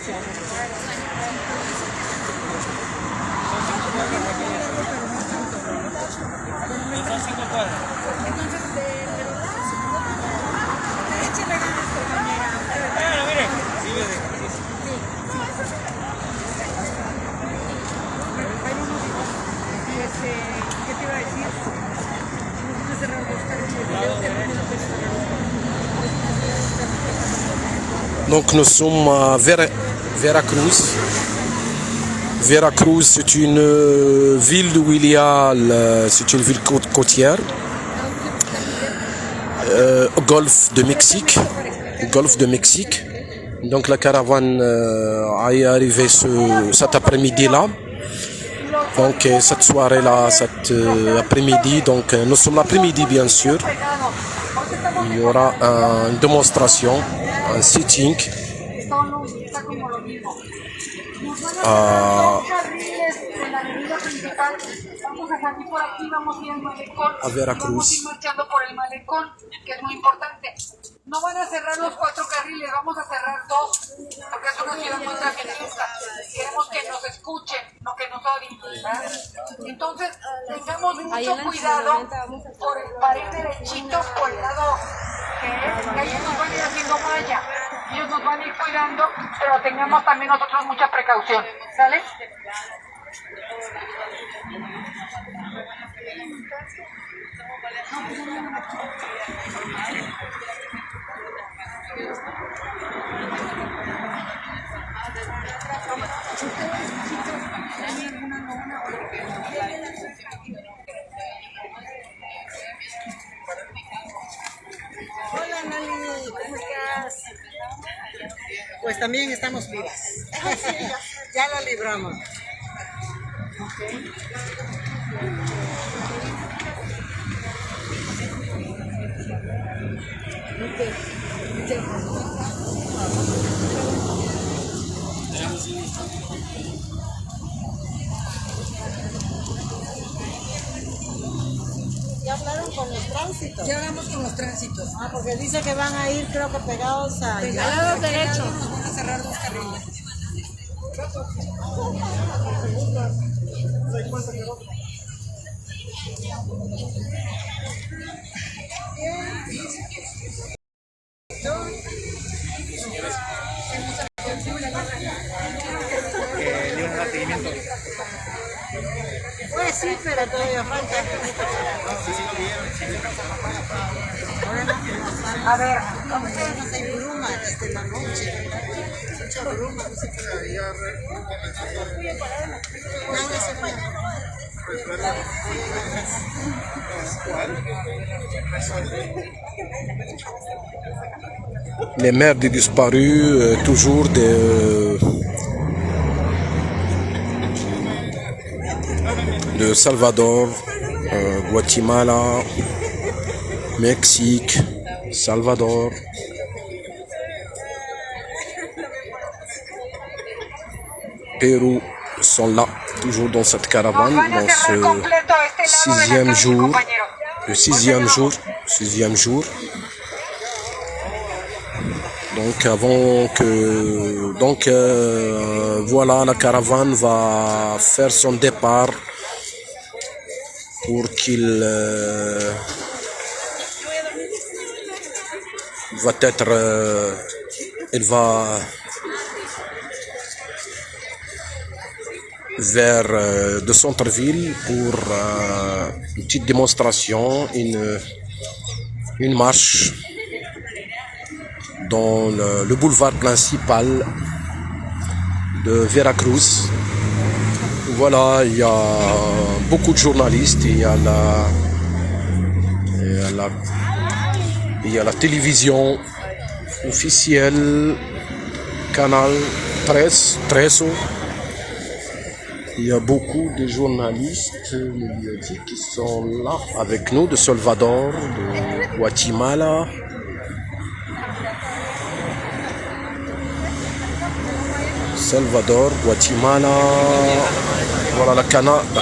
Son 5 cuadras. Bueno, mire. Sí, ¿Qué te iba a decir? Vamos a cerrar dos carriles. Donc nous sommes à Veracruz. Veracruz, c'est une ville où il y a, c'est une ville côtière, Golfe de Mexique, Golfe de Mexique. Donc la caravane est arrivée cet après-midi-là. Donc cette soirée-là, cet après-midi, donc nous sommes l'après-midi bien sûr. Il y aura une démonstration, un sitting a Veracruz. No van a cerrar los 4 carriles, vamos a cerrar 2, porque es una ciudad muy tranquilista. Queremos que nos escuchen, no que nos odien, ¿verdad? Entonces, tengamos mucho cuidado por para ir derechitos por el lado que ellos nos van a ir haciendo malla. Ellos nos van a ir cuidando, pero tengamos también nosotros mucha precaución, ¿sale? Hola Nali, ¿cómo estás? Pues también estamos vivas. Ya la libramos. ¿Ya hablaron con los tránsitos? Ya hablamos con los tránsitos. Ah, porque dice que van a ir, creo que pegados a... Al lado derecho. Nos van a cerrar 2 carriles. le iban a dar seguimiento. Pues sí, pero todavía falta. A ver, ¿cómo estamos en bruma desde la noche? Mucha bruma. Nadie se fue. Les mères des disparus, toujours de Salvador, Guatemala, Mexique, Salvador. Pérou sont là, toujours dans cette caravane, dans ce sixième jour. Donc voilà, la caravane va faire son départ pour qu'il il va vers le centre-ville pour une petite démonstration, une marche dans le boulevard principal de Veracruz. Voilà, il y a beaucoup de journalistes, il y a la télévision officielle, Canal 13, Il y a beaucoup de journalistes médiatiques qui sont là avec nous, de Salvador, de Guatemala. Salvador, Guatemala, voilà la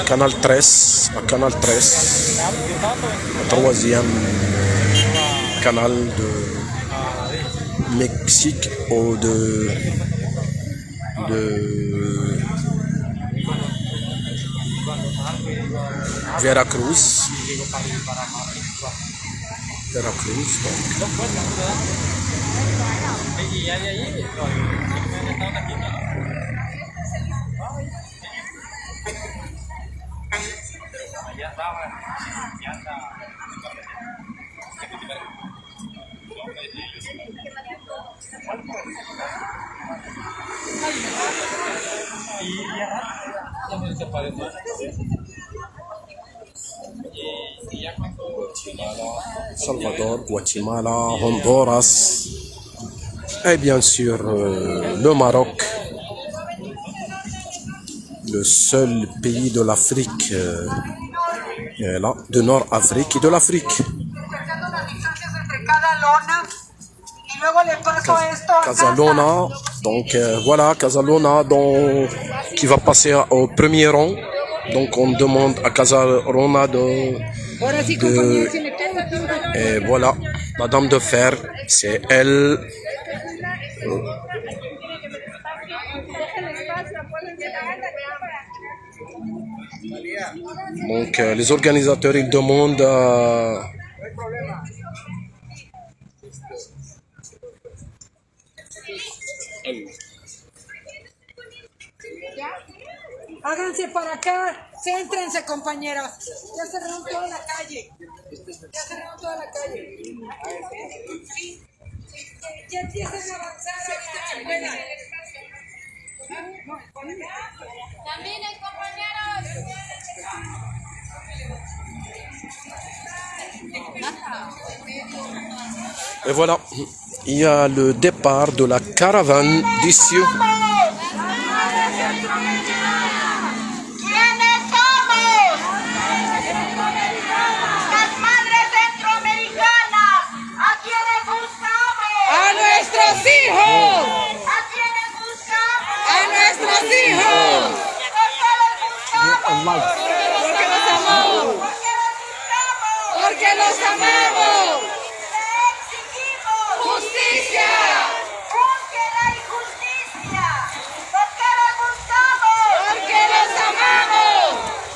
canal 13, le troisième canal de Mexique ou de Veracruz. Veracruz, donc. Y ya de ahí, no, me estaban aquí, ¿no? Ya estaba, ya está. Y ya me desapareció. Y ya cuando Salvador, Guatemala, Honduras et bien sûr le Maroc, le seul pays de l'Afrique, là, de Nord-Afrique et de l'Afrique. Marcando las distancias entre cada lona y luego le paso esto a Casalona, donc voilà, Casalona qui va passer au premier rang. Donc on demande à Casalona et voilà, la dame de fer, c'est elle. Donc les organisateurs ils demandent háganse para acá, céntrense compañeros, ya cerraron toda la calle, sí, ya empiezan a avanzar ahorita. Caminen, compañeros. et voilà, il y a le départ de la caravane d'ici. ¿Quiénes somos? Las madres centroamericanas. ¿A quiénes buscamos? ¡A nuestros hijos! ¿A quiénes buscamos? ¡A nuestros hijos! ¿Por qué los buscamos? Porque los amamos, porque los amamos. Le exigimos Justicia, búsqueda y justicia. ¿Por qué los buscamos? porque los amamos.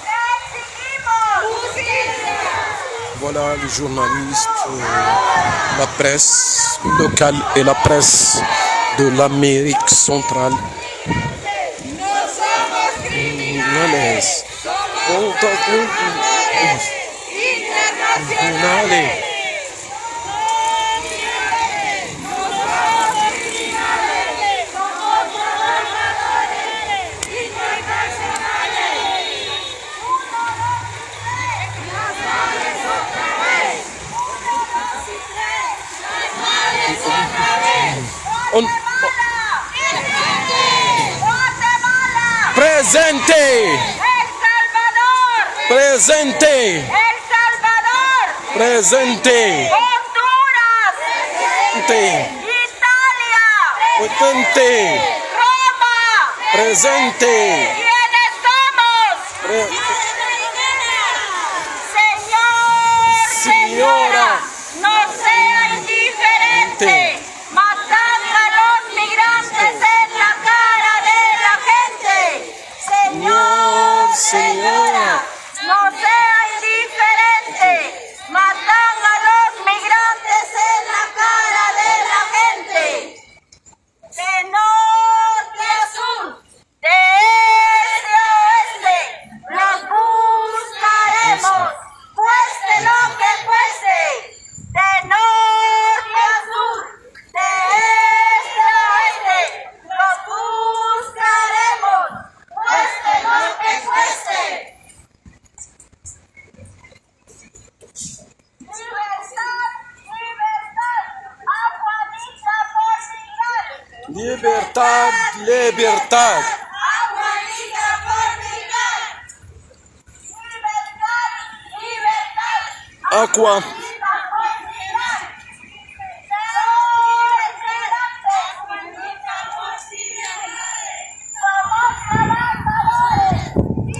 Le exigimos Justicia. Voilà les journalistes, la presse locale et la presse de l'Amérique centrale. No somos criminales, somos trabajadores internacionales. Presente, El Salvador, presente, El Salvador, presente, Honduras, presente, Italia, Roma. presente, ¿Quiénes somos? Señora, no sea indiferente. Matando a los migrantes en la cara de la gente. Señora, no sea indiferente. Matando a los migrantes en la cara de la gente. De norte a sur, de este a oeste, los buscaremos, cueste lo que cueste. De norte a sur, de este a oeste, los buscaremos, cueste lo que cueste. Libertad, libertad, aguadita por migrar. libertad, libertad. Aguadita por migrar. Libertad, libertad. Aqua, Aguadita por migrar. Aguadita por migrar. Somos trabajadores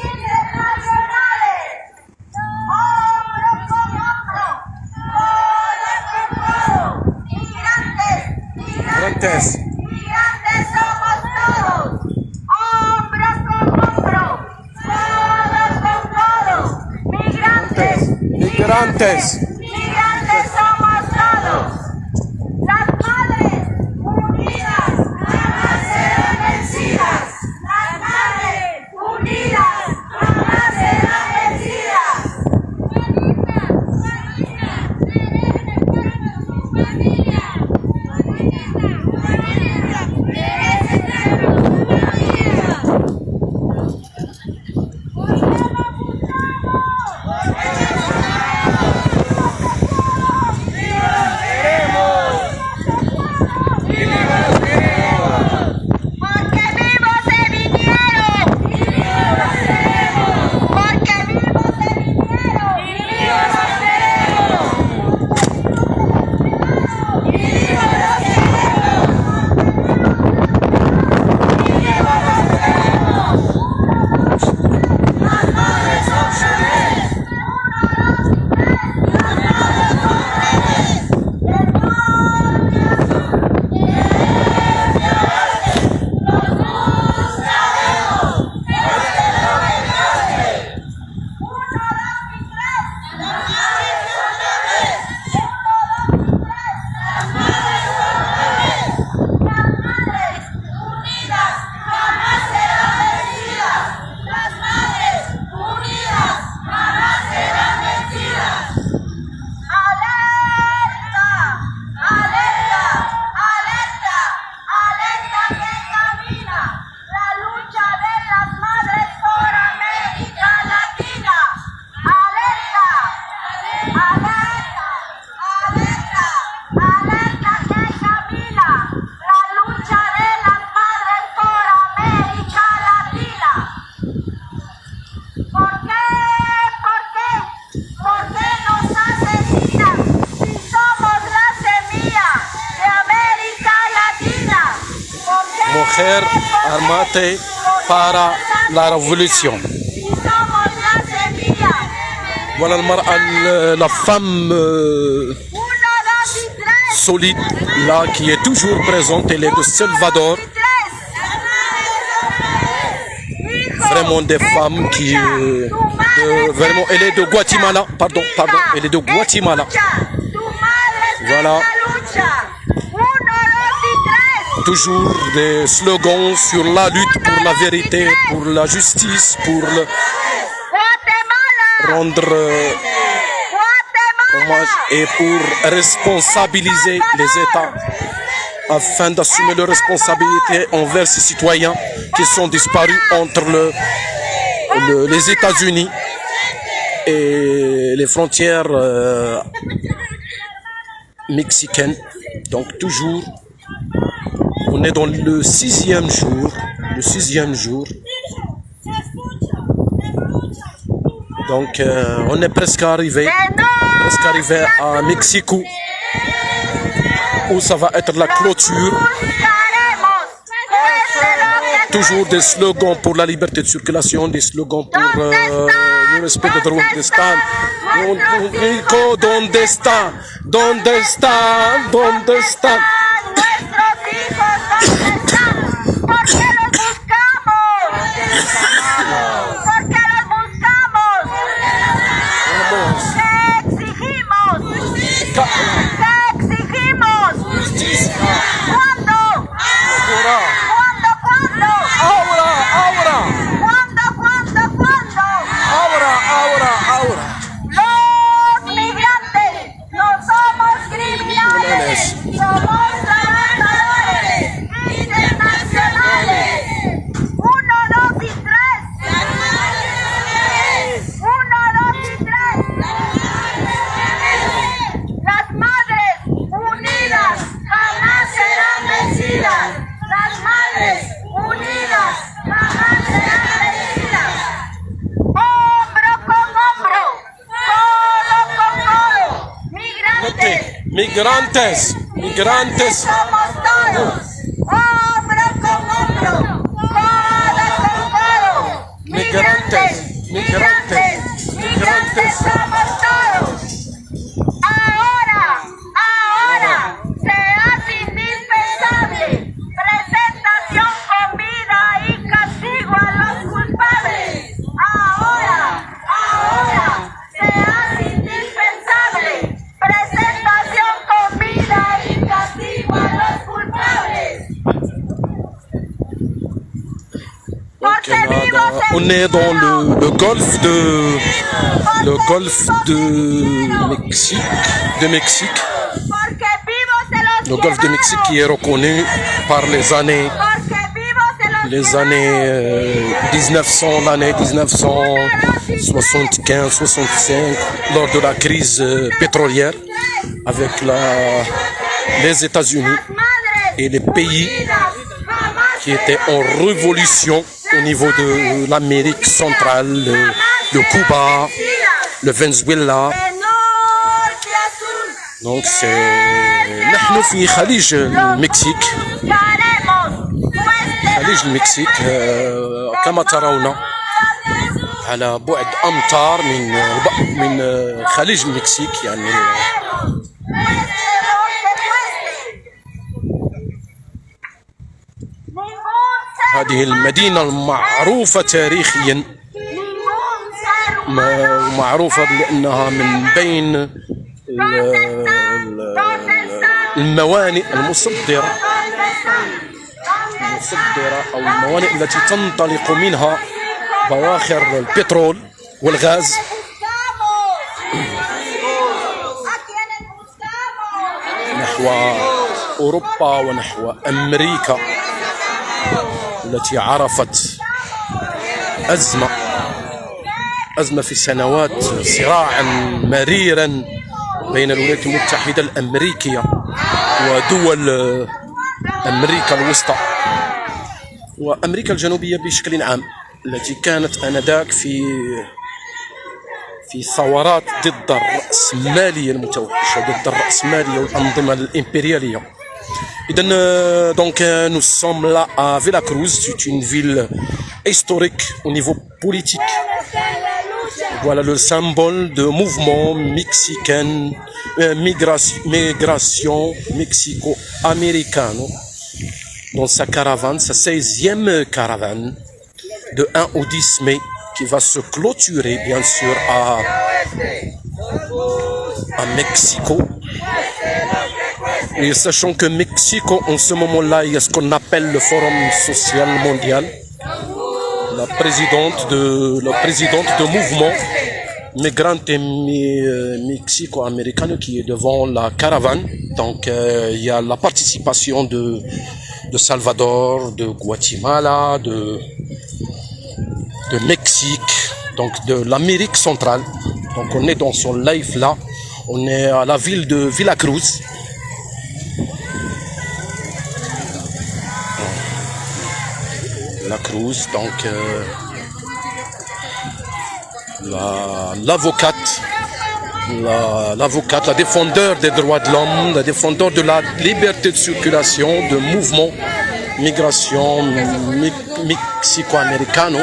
internacionales. Hombro con hombro. Codo con codo. Migrantes, migrantes. Migrantes. Migrantes somos todos. migrantes. Migrantes somos todos. Las madres unidas jamás serán vencidas. Las madres unidas jamás serán vencidas. Porque vivos se vinieron. Porque vivos se vinieron. Mujer armate para la révolution. Voilà la femme solide là qui est toujours présente. Elle est de Salvador. Vraiment des femmes qui vraiment, elle est de Guatemala. Pardon, elle est de Guatemala. Voilà. Toujours des slogans sur la lutte pour la vérité, pour la justice, pour rendre hommage et pour responsabiliser les États afin d'assumer leurs responsabilités envers ces citoyens qui sont disparus entre les États-Unis et les frontières mexicaines. Donc toujours, on est dans le sixième jour. Donc on est presque arrivé à Mexico, où ça va être la clôture. Toujours des slogans pour la liberté de circulation, des slogans pour le respect des droits de l'État. ¿Dónde está? ¿Dónde está? ¿Dónde está? Migrantes, migrantes. Somos todos, hombro con hombro, codo con codo. Migrantes, migrantes, migrantes somos todos. Ahora se hace indispensable presentación con vida y castigo a los culpables. Ahora se hace indispensable on est dans le golfe de Mexique. Le golfe de Mexique qui est reconnu par les années 1975-65 lors de la crise pétrolière avec les États-Unis et les pays qui étaient en révolution au niveau de l'Amérique centrale, le Cuba, le Venezuela. Donc نحن في خليج المكسيك كما ترون على بعد أمتار من خليج المكسيك يعني هذه المدينة المعروفة تاريخيا معروفة لأنها من بين الموانئ المصدرة أو الموانئ التي تنطلق منها بواخر البترول والغاز نحو أوروبا ونحو أمريكا التي عرفت أزمة في سنوات صراعا مريرا بين الولايات المتحدة الأمريكية ودول أمريكا الوسطى وأمريكا الجنوبية بشكل عام التي كانت آنذاك في ثورات ضد الرأسمالية المتوحشة ضد الرأسمالية والأنظمة الإمبريالية. Donc nous sommes là à Veracruz, c'est une ville historique au niveau politique. Voilà le symbole de mouvement mexicain, migration mexico-américaine. Dans sa caravane, sa 16e caravane, de 1 au 10 mai, qui va se clôturer bien sûr à Mexico. Et sachant que Mexico, en ce moment-là, il y a ce qu'on appelle le Forum social mondial. La présidente de mouvement migrante mexico-américaine qui est devant la caravane. Donc il y a la participation de Salvador, de Guatemala, de Mexique, donc de l'Amérique centrale. Donc on est dans son live là. On est à la ville de Veracruz. Donc l'avocate, la défendeur des droits de l'homme, la défendeur de la liberté de circulation, de mouvement, migration mexico-américano.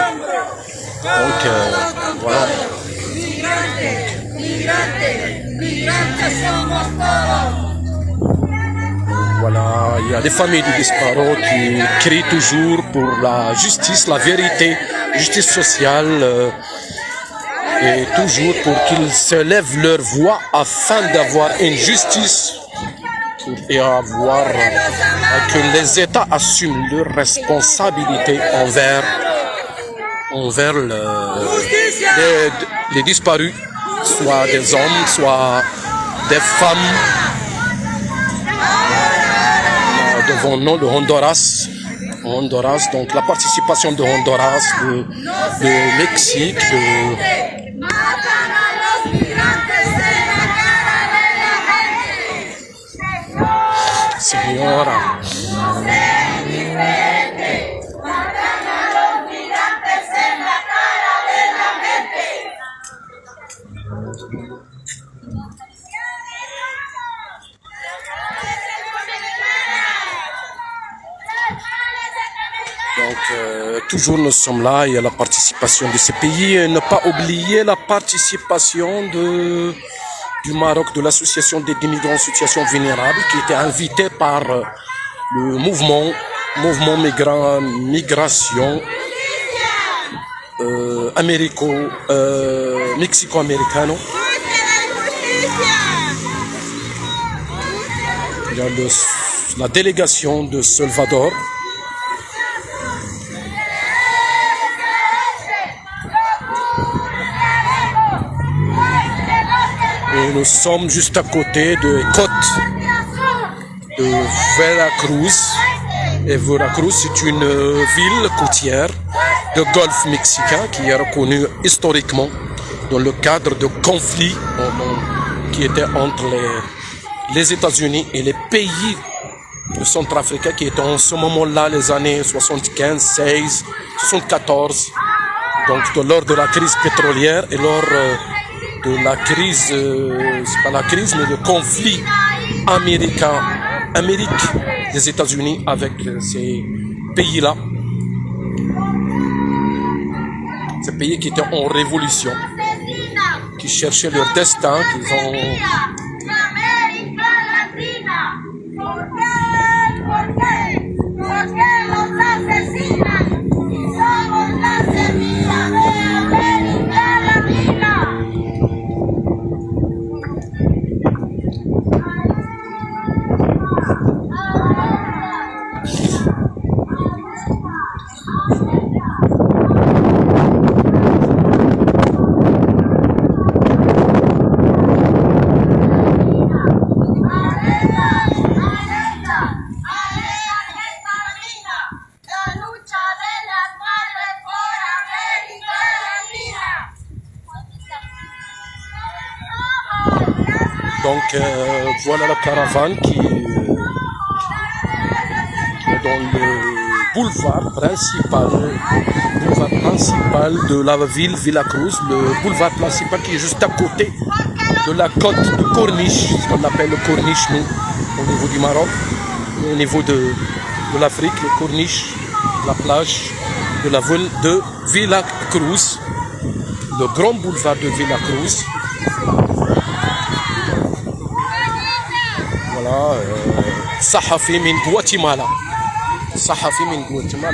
Donc voilà. Voilà, il y a des familles de disparus qui crient toujours pour la justice, la vérité, justice sociale, et toujours pour qu'ils se lèvent leur voix afin d'avoir une justice et que les États assument leurs responsabilités envers les disparus, soit des hommes, soit des femmes. Devant nous, le Honduras, donc la participation de Honduras, de Mexique, Señora. Donc, toujours nous sommes là, il y a la participation de ces pays et ne pas oublier la participation du Maroc, de l'association des migrants en situation vulnérable qui était invité par le mouvement migration mexico-américano. Il y a la délégation de Salvador. nous sommes juste à côté de côte de Veracruz. Et Veracruz, c'est une ville côtière de golfe mexicain qui est reconnue historiquement dans le cadre de conflits qui étaient entre les États-Unis et les pays centrafricains qui étaient en ce moment-là les années 75, 16, 74. Donc lors de la crise pétrolière et lors de la crise, c'est pas la crise, mais le conflit Amérique des États-Unis avec ces pays-là. Ces pays qui étaient en révolution, qui cherchaient leur destin, qu'ils ont... Donc voilà la caravane qui est dans le boulevard principal de la ville Veracruz, le boulevard principal qui est juste à côté de la côte de Corniche, ce qu'on appelle le Corniche nous, au niveau du Maroc, au niveau de l'Afrique, le Corniche, la plage de la ville de Veracruz, le grand boulevard de Veracruz. صحفي من غواتيمالا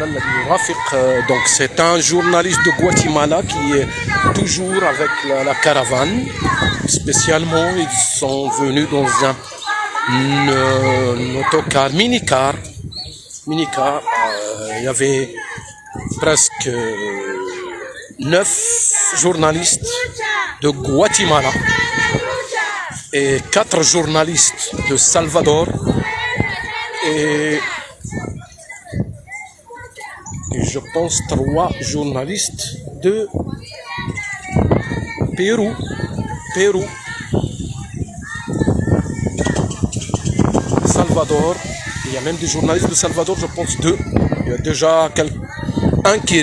الذي يرافق donc c'est un journaliste de Guatemala qui est toujours avec la caravane. Spécialement ils sont venus dans un autocar minicar. Il y avait presque 9 journalistes de Guatemala et 4 journalistes de Salvador et je pense 3 journalistes de Pérou. Salvador, il y a même des journalistes de Salvador, je pense 2. Il y a déjà un qui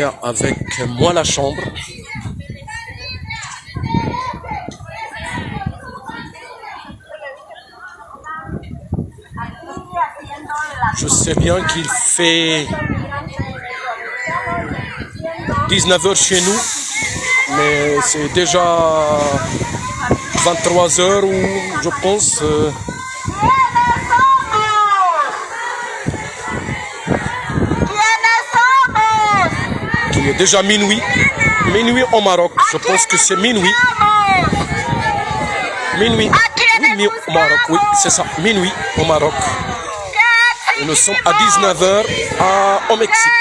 est avec moi à la chambre. Je sais bien qu'il fait 19h chez nous, mais c'est déjà 23h ou je pense. Qu'il est déjà minuit au Maroc. Je pense que c'est minuit. Minuit au Maroc, oui, c'est ça, minuit au Maroc. Et nous sommes à 19h au Mexique.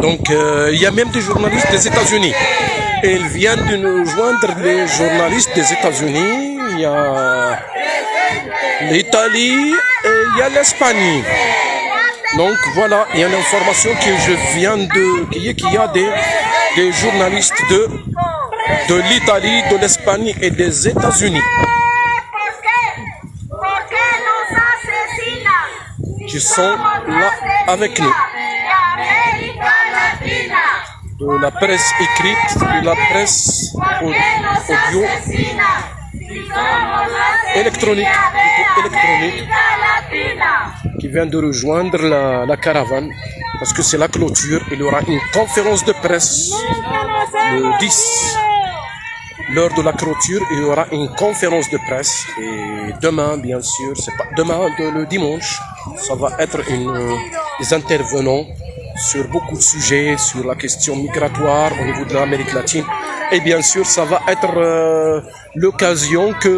Donc il y a même des journalistes des États-Unis. Et ils viennent de nous joindre les journalistes des États-Unis. Il y a l'Italie et il y a l'Espagne. Donc voilà, il y a une information que je viens qu'il y a des journalistes de l'Italie, de l'Espagne et des États-Unis qui sont là avec nous. De la presse écrite, de la presse audio, électronique, qui vient de rejoindre la caravane. parce que c'est la clôture. Il y aura une conférence de presse le 10. L'heure de la clôture, il y aura une conférence de presse. Et demain, bien sûr, c'est pas demain, le dimanche, ça va être des intervenants sur beaucoup de sujets, sur la question migratoire au niveau de l'Amérique latine. Et bien sûr, ça va être l'occasion que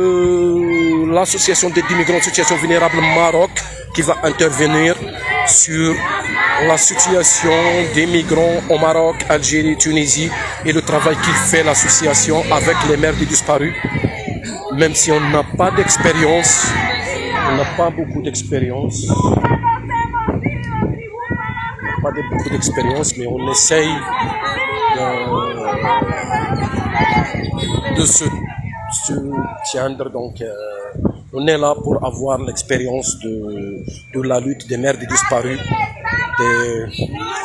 l'association des immigrants, l'association vulnérable Maroc, qui va intervenir sur la situation des migrants au Maroc, Algérie, Tunisie et le travail qu'il fait l'association avec les mères des disparus. Même si on n'a pas d'expérience, on n'a pas beaucoup d'expérience. Pas beaucoup d'expérience, mais on essaye de se tiendre. Donc, on est là pour avoir l'expérience de la lutte des mères des disparus,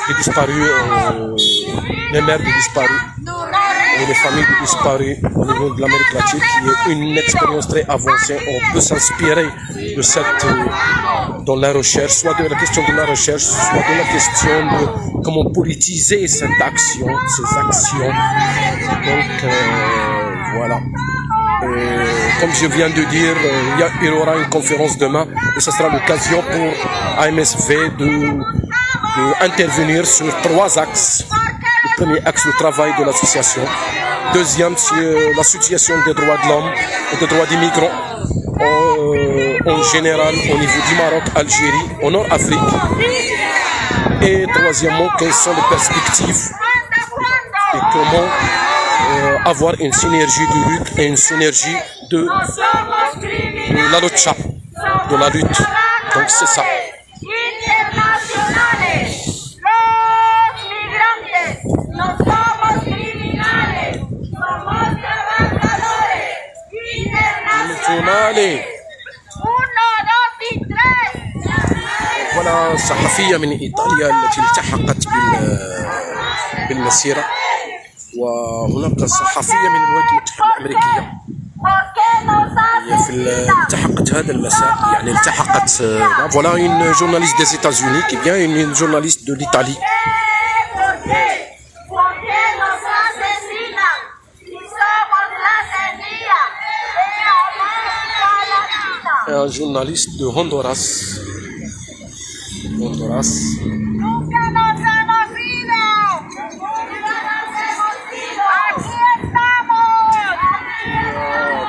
des disparus, les mères des disparus et les familles des disparus au niveau de l'Amérique latine, qui est une expérience très avancée. On peut s'inspirer de cette dans la recherche, soit de la question de la recherche, soit de la question de comment politiser cette action, ces actions. Donc voilà. Et comme je viens de dire, il y aura une conférence demain et ce sera l'occasion pour AMSV d'intervenir sur 3 axes. Le premier axe, le travail de l'association. Deuxième, c'est la situation des droits de l'homme et des droits des migrants en général au niveau du Maroc, Algérie, au Nord-Afrique. Et troisièmement, quelles sont les perspectives et comment avoir une synergie de lutte et une synergie de la lucha, de la lutte. Donc c'est ça. voilà صحفية من إيطاليا التي التحقت بالمسيرة، وهناك صحفية من الولايات المتحدة الأمريكية هي التحقت هذا المساء، يعني التحقت voilà une journaliste des États-Unis qui vient, une journaliste de l'Italie. Un journaliste de Honduras.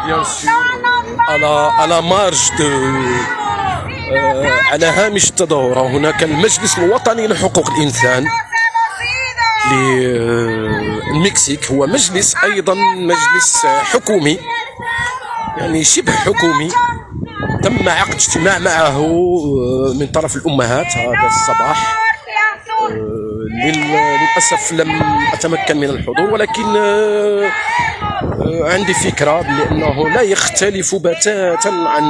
Bien sûr, à la marge de على هامش التظاهرة هناك المجلس الوطني لحقوق الإنسان للمكسيك، هو مجلس أيضا مجلس حكومي، يعني شبه حكومي. تم عقد اجتماع معه من طرف الأمهات هذا الصباح. للأسف لم أتمكن من الحضور، ولكن عندي فكرة بأنه لا يختلف بتاتا عن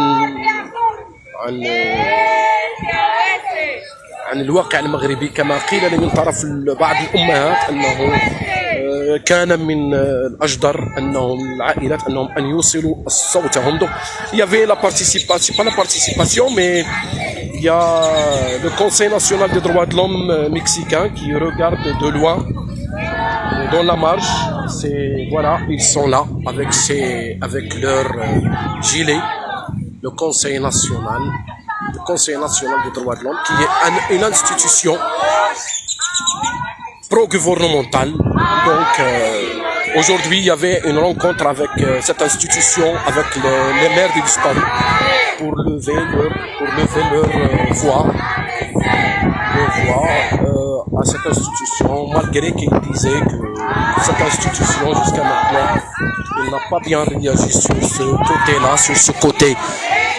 الواقع المغربي، كما قيل لي من طرف بعض الأمهات أنه كان من الأجدر أنهم العائلات أن يوصلوا صوتهم. Donc il y avait la participation, pas la participation, mais il y a le Conseil national des droits de l'homme mexicain qui regarde de loin dans la marge. C'est voilà, ils sont là avec leur gilet. Le Conseil national des droits de l'homme, qui est une institution pro-gouvernementale. Donc aujourd'hui il y avait une rencontre avec cette institution, avec les maires des disparus, pour lever leur voix à cette institution, malgré qu'ils disaient que cette institution jusqu'à maintenant elle n'a pas bien réagi sur ce côté-là, sur ce côté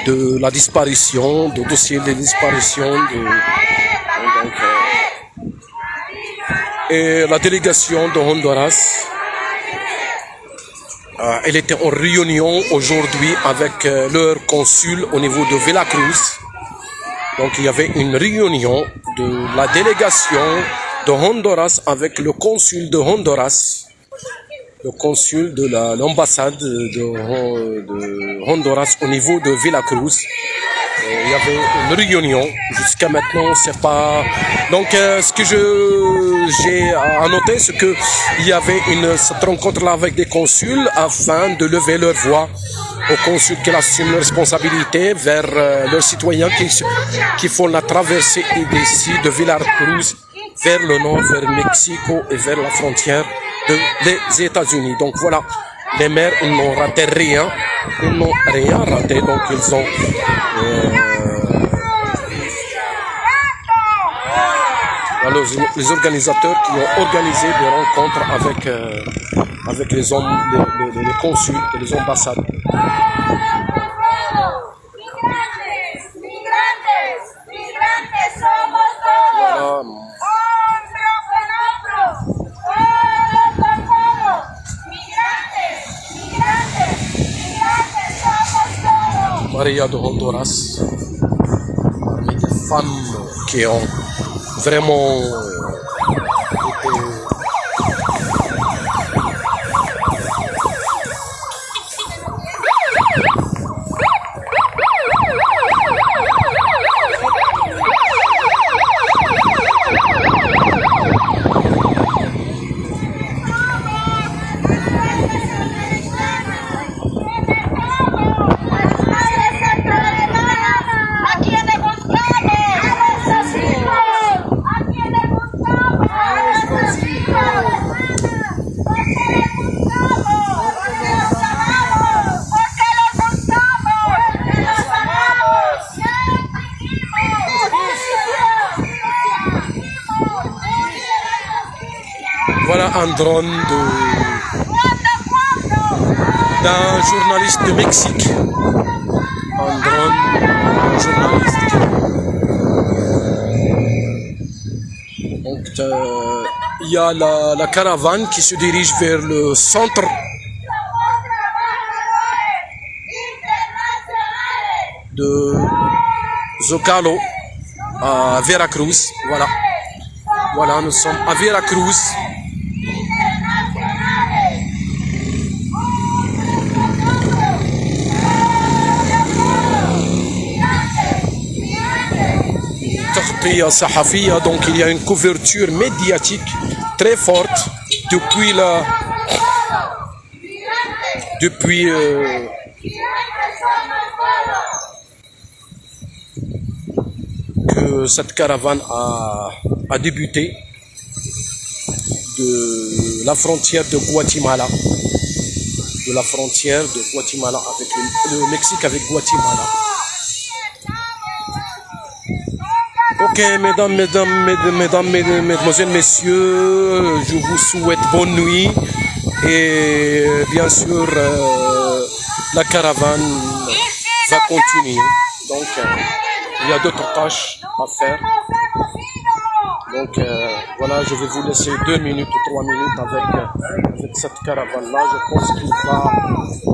de la disparition, du dossier de disparition et la délégation de Honduras, elle était en réunion aujourd'hui avec leur consul au niveau de Veracruz. Donc il y avait une réunion de la délégation de Honduras avec le consul de Honduras, le consul de l'ambassade de Honduras au niveau de Veracruz. il y avait une réunion. Jusqu'à maintenant, c'est pas. Donc, ce que j'ai à noter, c'est que il y avait cette rencontre-là avec des consuls afin de lever leur voix aux consuls qui assument leurs responsabilités vers leurs citoyens qui font la traversée d'ici de Veracruz vers le nord, vers Mexico et vers la frontière des États-Unis. Donc voilà, les maires n'ont raté rien, ils n'ont rien raté, donc ils ont les organisateurs qui ont organisé des rencontres avec les hommes, les consuls et les ambassades. Maria de Honduras, parmi les femmes qui ont vraiment été voilà un drone d'un journaliste de Mexique. Un drone d'un journaliste. Donc, il y a la caravane qui se dirige vers le centre de Zocalo à Veracruz. Voilà. Voilà, nous sommes à Veracruz. Donc il y a une couverture médiatique très forte depuis que cette caravane a débuté de la frontière de Guatemala, avec le Mexique avec Guatemala. Ok, mesdames, messieurs, je vous souhaite bonne nuit et bien sûr la caravane va continuer. Donc il y a d'autres tâches à faire. Donc voilà, je vais vous laisser 2 minutes ou 3 minutes avec cette caravane-là. Je pense qu'il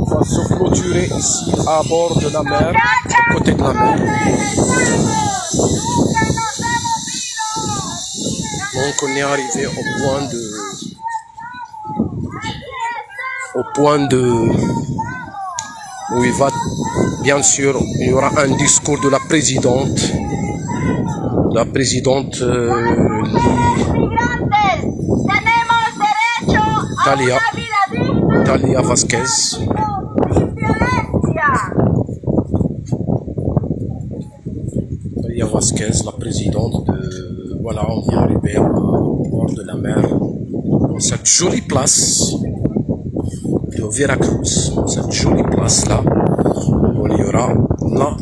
va se clôturer ici à bord de la mer, à côté de la mer. Donc on est arrivé au point de où il va, bien sûr, il y aura un discours de la présidente Talia Vasquez. Talia Vasquez, la présidente de... Voilà, on vient arriver au bord de la mer, dans cette jolie place de Veracruz, cette jolie place-là, où il y aura là,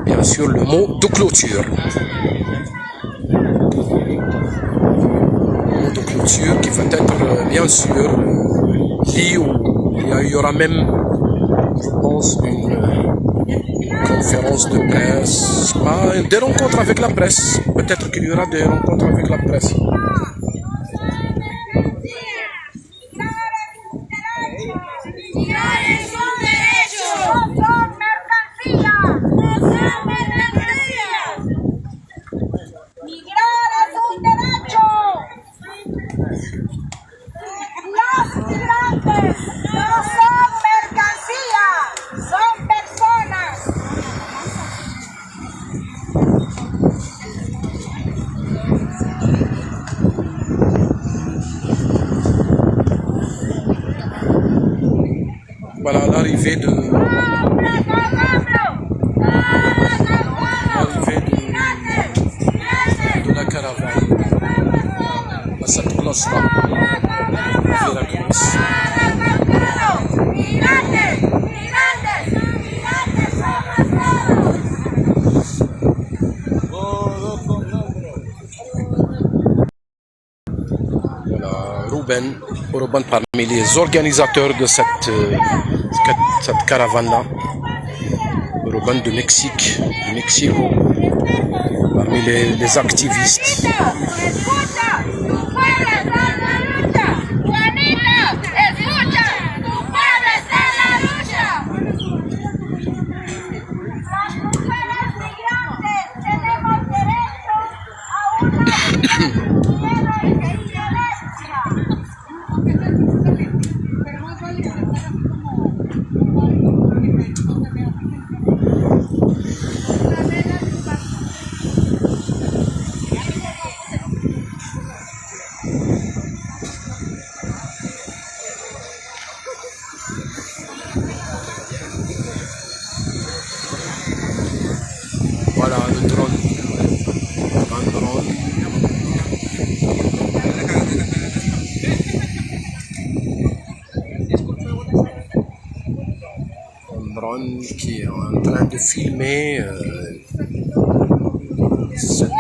bien sûr, le mot de clôture. Le mot de clôture qui va être, bien sûr, dit où il y aura même, je pense, une conférence de presse, des rencontres avec la presse. Peut-être qu'il y aura des rencontres avec la presse. Voilà l'arrivée de la caravane à cette place-là, à Veracruz. Ruben parmi les organisateurs de cette caravane-là. Ruben de Mexico, parmi les activistes. Voilà le drone. Un drone. Un drone qui est en train de filmer cette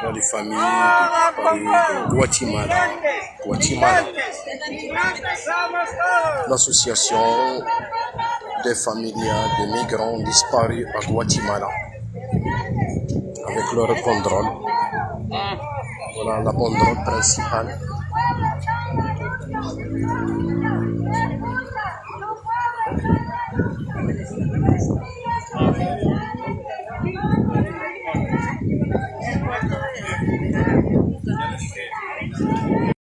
dans les familles de Guatemala. L'association des familles de migrants disparus à Guatemala avec leur banderole. Voilà la banderole principale.